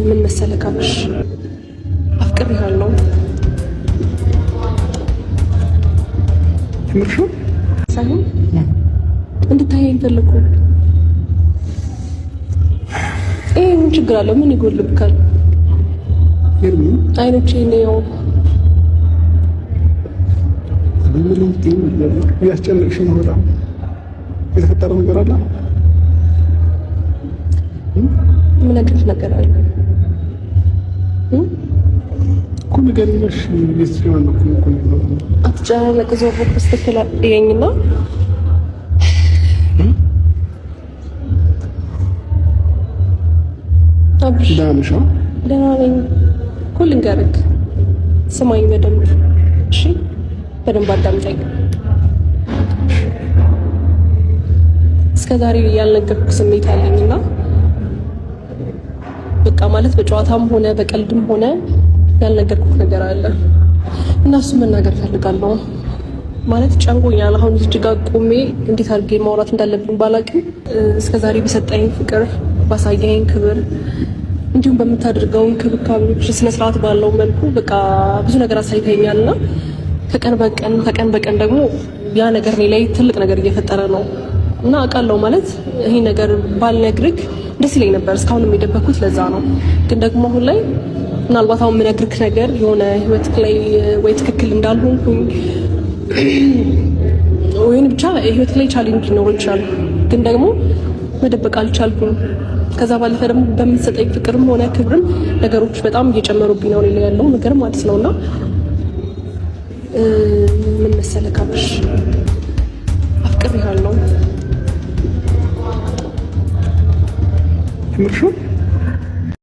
ምን መሰለህ ካብሽ አፍቅሬሃለሁ ሳይሆን እንድታየኝ ፈለኩ። ምን ችግር አለው? ምን ይጎልብካል? አይኖቼ ነው ምንም ጤም ያስጨነቅሽ ነው። በጣም የተፈጠረ ነገር አለ። ምን ነገር አለ እኮ ነገር ይለሽ ሊስጥማን ነው እኮ አትጨናነቅ። ዞር በስተከላ እየኝና አብሽ ዳምሻ ደህና ነኝ እኮ ልንገርህ። ስማኝ በደንብ እሺ፣ በደንብ አዳምጠኝ። እስከዛሬ ያልነገርኩህ ስሜት አለኝና በቃ ማለት በጨዋታም ሆነ በቀልድም ሆነ ያልነገርኩህ ነገር አለ እና እሱ መናገር ፈልጋለሁ። ማለት ጨንቆኛል። አሁን እዚህ ጋር ቆሜ እንዴት አድርጌ ማውራት እንዳለብኝ ባላቅም እስከዛሬ በሰጠኝ ፍቅር፣ ባሳየኝ ክብር እንዲሁም በምታደርገው እንክብካቤዎች ስነ ስርዓት ባለው መልኩ በቃ ብዙ ነገር አሳይተኛልና ከቀን በቀን ደግሞ ያ ነገር እኔ ላይ ትልቅ ነገር እየፈጠረ ነው እና አውቃለሁ። ማለት ይሄ ነገር ባልነግርህ ደስ ይለኝ ነበር። እስካሁንም የደበኩት ለዛ ነው። ግን ደግሞ አሁን ላይ ምናልባት አሁን የምነግርህ ነገር የሆነ ህይወትክ ላይ ወይ ትክክል እንዳልሆንኩኝ ወይም ብቻ ህይወት ላይ ቻሌንጅ ሊኖር ይችላል። ግን ደግሞ መደበቅ አልቻልኩም። ከዛ ባለፈ ደግሞ በምትሰጠኝ ፍቅርም ሆነ ክብርም ነገሮች በጣም እየጨመሩብኝ ነው ላይ ያለው ነገር ማለት ነውና ምን መሰለህ ካብሽ አፍቅሬሃለሁ። ምርሹ